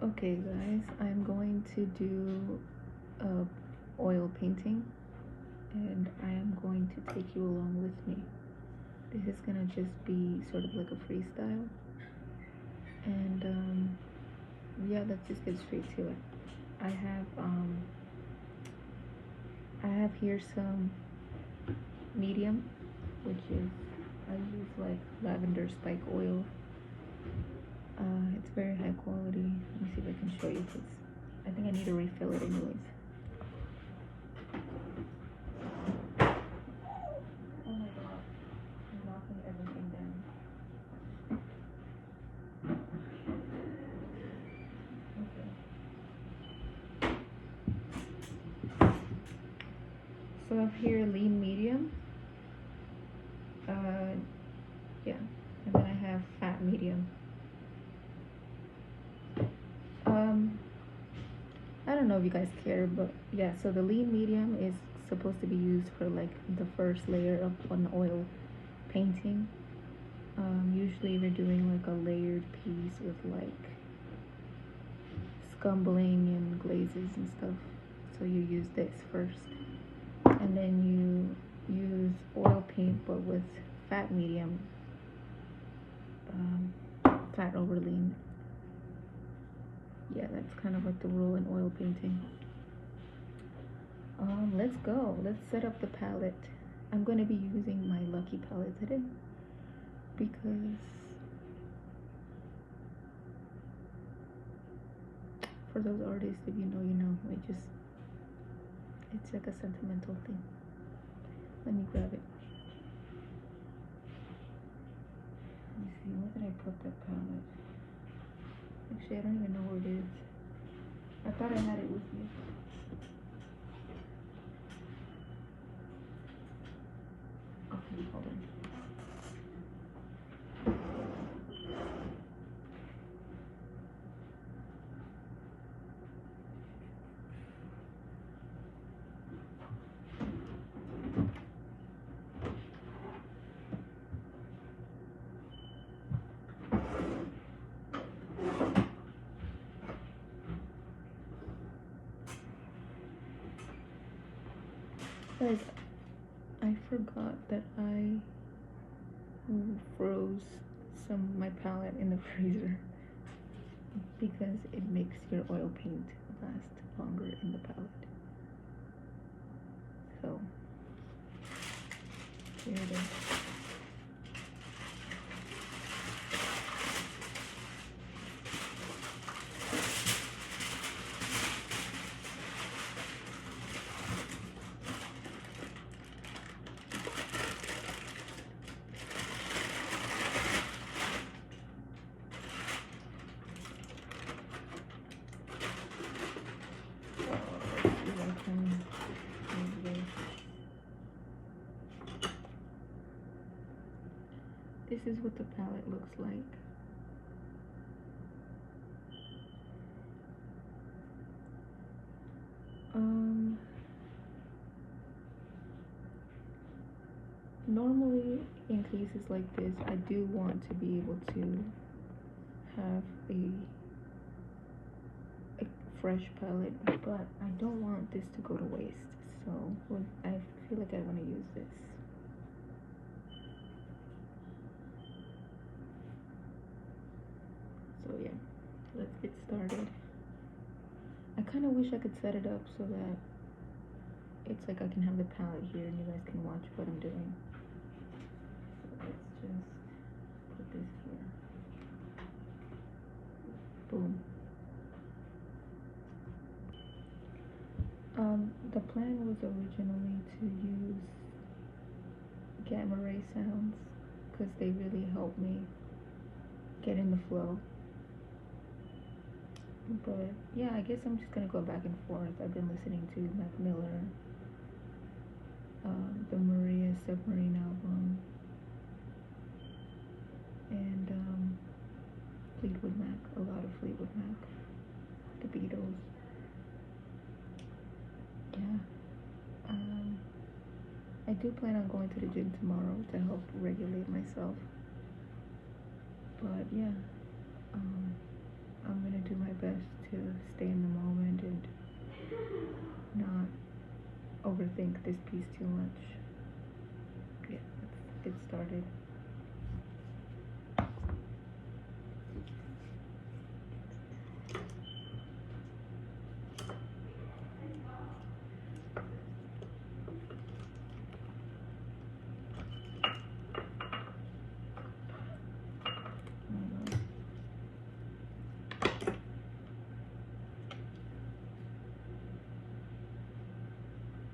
Okay guys, I'm going to do a oil painting and I am going to take you along with me. This is gonna just be sort of like a freestyle and yeah, let's just get straight to it. I have here some medium, which is I use like lavender spike oil. It's very high quality. Let me see if I can show you because I think I need to refill it anyways. Oh my god, I'm knocking everything down. Okay. So I have here lean medium. Yeah, and then I have fat medium. I don't know if you guys care, but yeah, so the lean medium is supposed to be used for like the first layer of an oil painting. Usually we're doing like a layered piece with like scumbling and glazes and stuff. So you use this first. And then you use oil paint but with fat medium. Fat over lean. Yeah, that's kind of like the rule in oil painting. Let's go. Let's set up the palette. I'm going to be using my Lucky palette today because for those artists, if you know, you know. It's like a sentimental thing. Let me grab it. Let me see, where did I put that palette? Actually, I don't even know where it is. I thought I had it with me. Okay, hold on. Guys, I forgot that I froze my palette in the freezer because it makes your oil paint last longer in the palette. So here it is. This is what the palette looks like. Normally in cases like this, I do want to be able to have a fresh palette, but I don't want this to go to waste. So I feel like I want to use this. So yeah, let's get started. I kind of wish I could set it up so that it's like I can have the palette here and you guys can watch what I'm doing. So let's just put this here. Boom. The plan was originally to use gamma ray sounds because they really help me get in the flow. But yeah, I guess I'm just gonna go back and forth. I've been listening to Mac Miller, the Maria Submarine album, and Fleetwood Mac, a lot of Fleetwood Mac, the Beatles. Yeah. I do plan on going to the gym tomorrow to help regulate myself. But yeah, I'm gonna do my best to stay in the moment and not overthink this piece too much. Yeah, let's get started.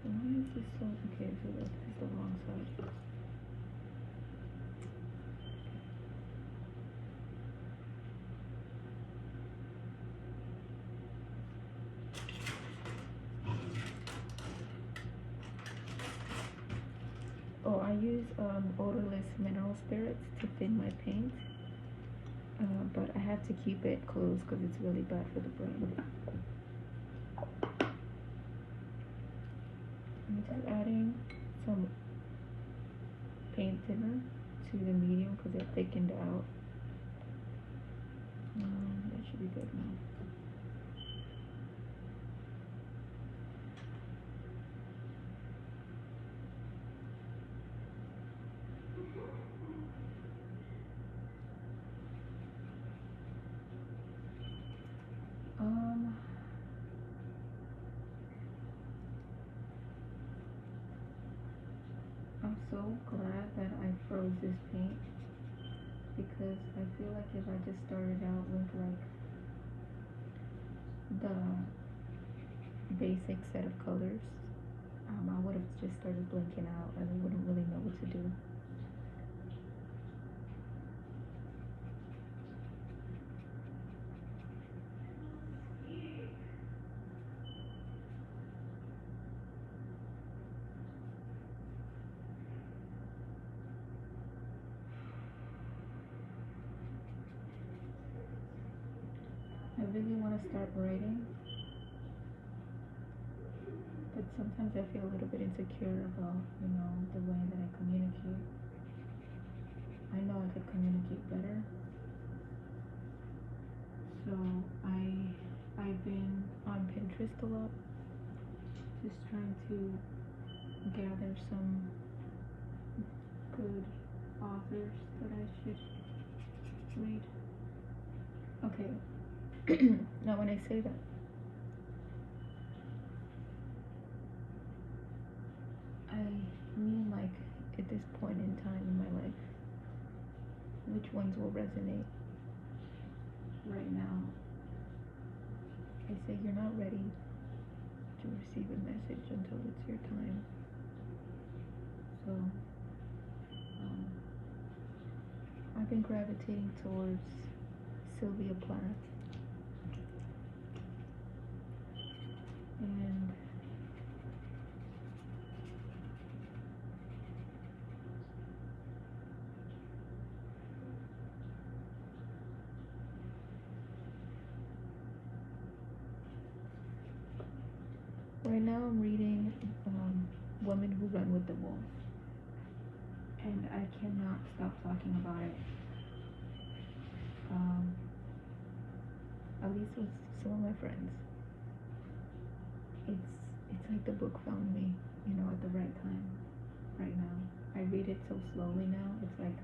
Why is this so okay? So this is the wrong side. Oh, I use odorless mineral spirits to thin my paint, but I have to keep it closed because it's really bad for the brain. I'm just adding some paint thinner to the medium because it thickened out. That should be good now. I'm so glad that I froze this paint because I feel like if I just started out with like the basic set of colors, I would have just started blinking out and I wouldn't really know what to do. I really want to start writing, but sometimes I feel a little bit insecure about, the way that I communicate. I know I could communicate better. So I've been on Pinterest a lot, just trying to gather some good authors that I should read. Okay. Now when I say that, I mean like at this point in time in my life, which ones will resonate right now. I say you're not ready to receive a message until it's your time. So I've been gravitating towards Sylvia Plath, and right now I'm reading Women Who Run with the Wolves, and I cannot stop talking about it. At least with some of my friends. It's like the book found me, at the right time, right now. I read it so slowly now. It's like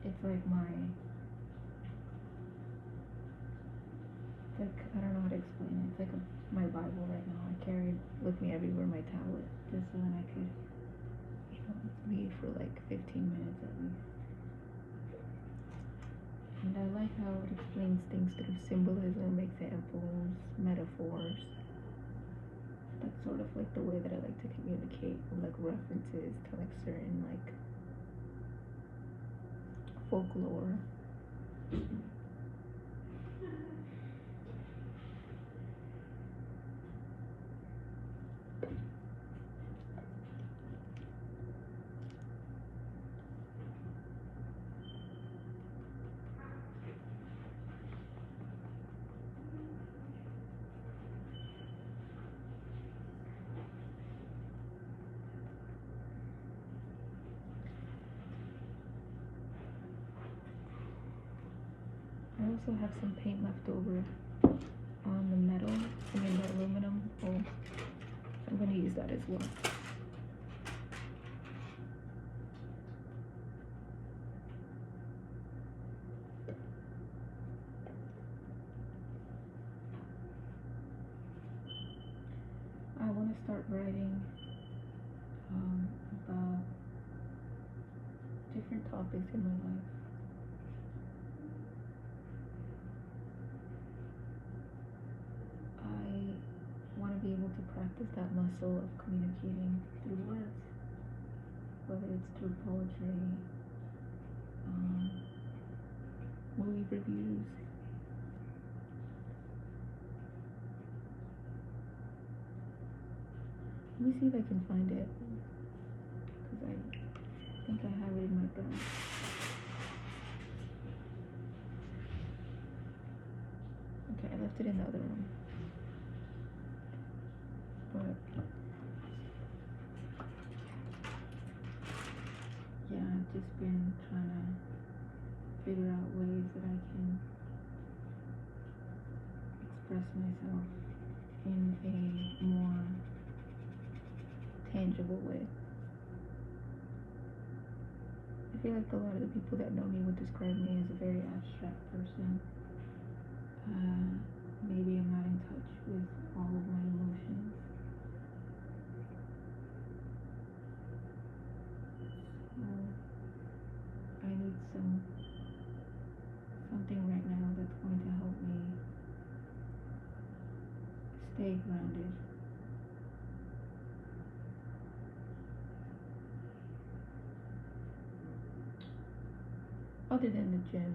I don't know how to explain it. It's like my Bible right now. I carry it with me everywhere, my tablet, just so that I could, read for like 15 minutes at least. And I like how it explains things through symbolism, examples, metaphors. That's sort of like the way that I like to communicate, like references to like certain like folklore. also have some paint left over on the metal, the aluminum. Oh, I'm going to use that as well. I want to start writing about different topics in my life. I want to be able to practice that muscle of communicating through words, whether it's through poetry, movie reviews. Let me see if I can find it, because I think I have it in my bag. Okay, I left it in the other room. But yeah, I've just been trying to figure out ways that I can express myself in a more tangible way. I feel like a lot of the people that know me would describe me as a very abstract person. Maybe I'm not in touch with all of my emotions. So I need something right now that's going to help me stay grounded. Other than the gym.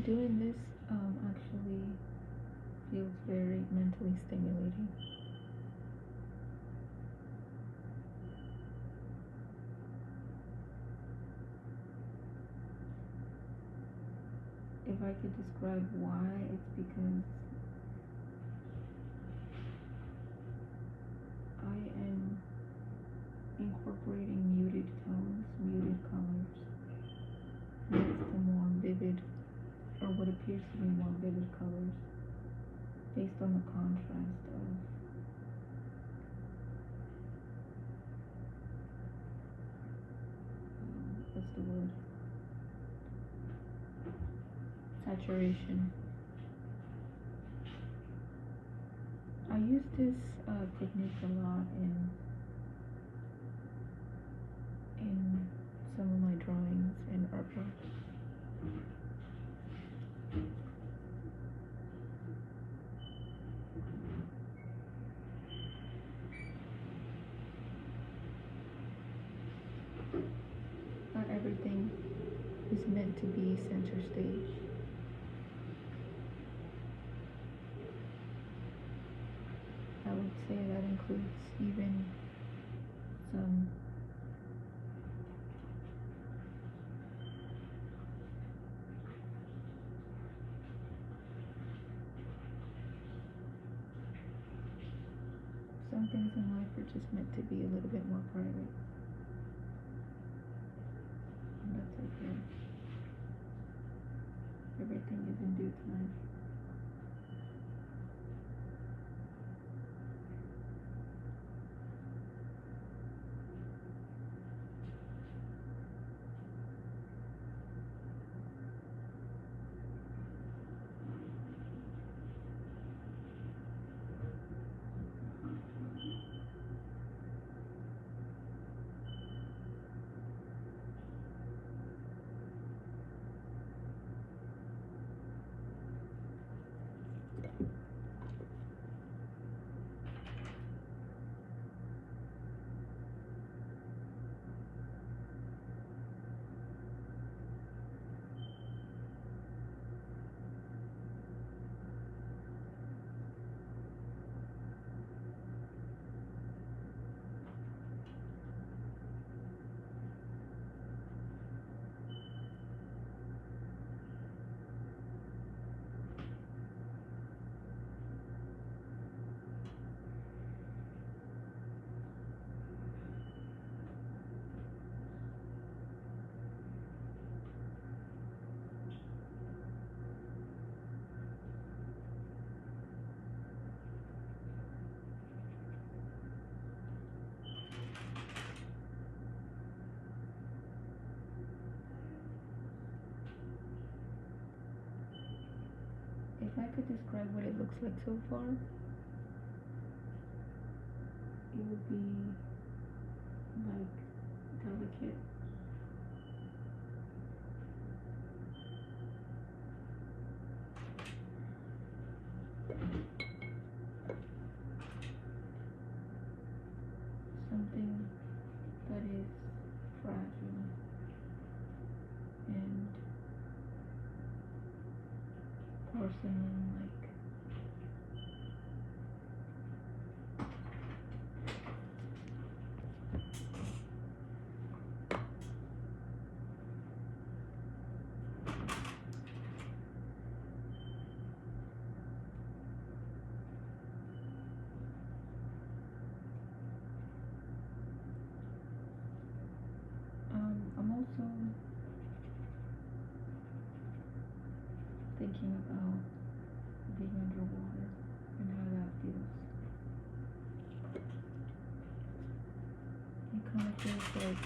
Doing this actually feels very mentally stimulating. If I could describe why, it's because I am incorporating muted tones, muted colors, next to more vivid, or what appears to be more vivid colors, based on the contrast of what's the word? saturation. I use this technique a lot in some of my drawings and artwork. Not everything is meant to be center stage. I would say that includes even some things in life are just meant to be a little bit more private. And that's okay. Everything is in due time. If I could describe what it looks like so far, it would be like delicate. Something that is fragile and porcelain like. I'm also thinking about being underwater and how that feels. It kind of feels like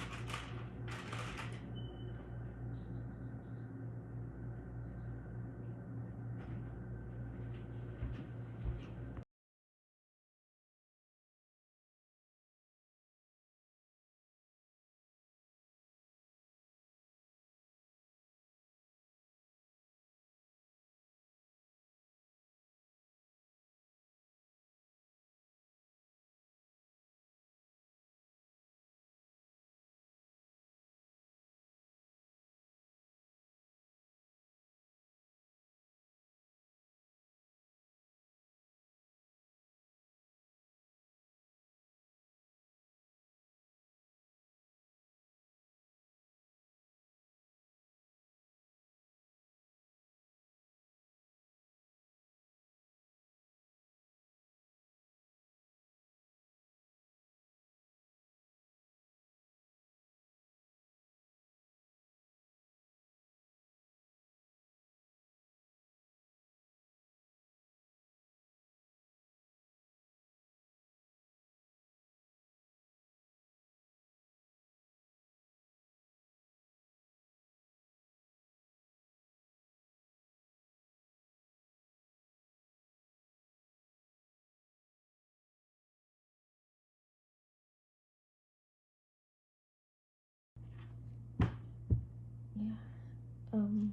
Um,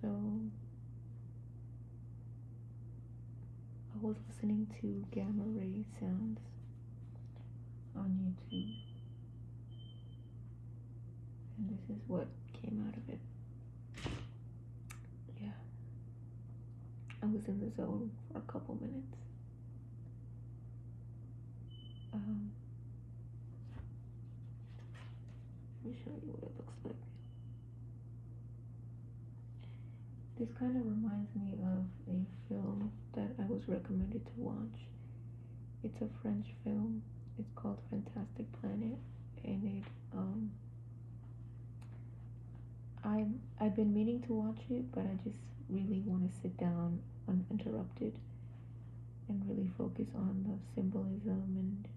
so I was listening to gamma ray sounds on YouTube, and this is what came out of it. Yeah, I was in the zone for a couple minutes. Let me show you what it looks like. This kind of reminds me of a film that I was recommended to watch. It's a French film. It's called Fantastic Planet, and I've been meaning to watch it, but I just really want to sit down uninterrupted and really focus on the symbolism and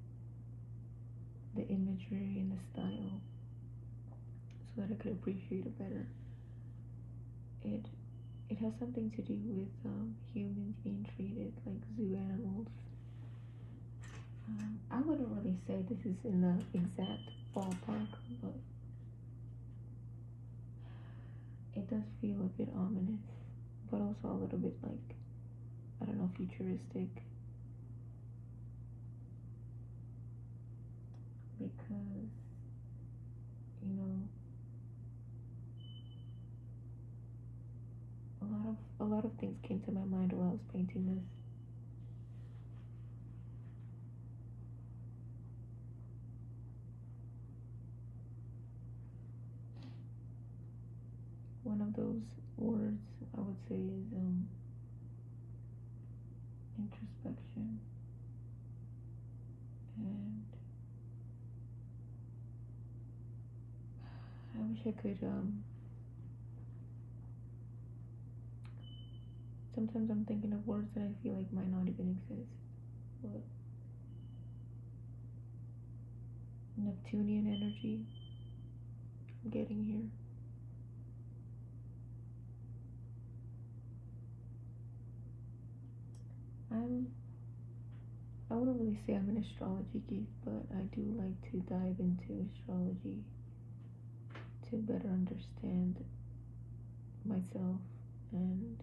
the imagery and the style, so that I could appreciate it better. It has something to do with humans being treated like zoo animals. I wouldn't really say this is in the exact ballpark, but it does feel a bit ominous, but also a little bit like, I don't know, futuristic. Because, you know, a lot of things came to my mind while I was painting this. One of those words I would say is introspection, and I wish I could. Sometimes I'm thinking of words that I feel like might not even exist, but Neptunian energy I'm getting here. I wouldn't really say I'm an astrology geek, but I do like to dive into astrology to better understand myself and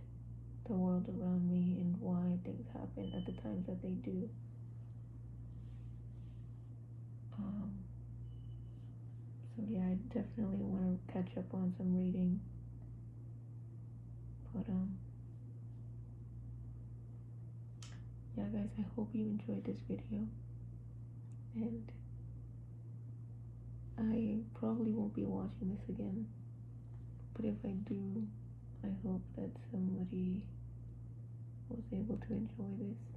the world around me and why things happen at the times that they do. So yeah, I definitely want to catch up on some reading, but yeah, guys, I hope you enjoyed this video, and I probably won't be watching this again, but if I do, I hope that somebody was able to enjoy this.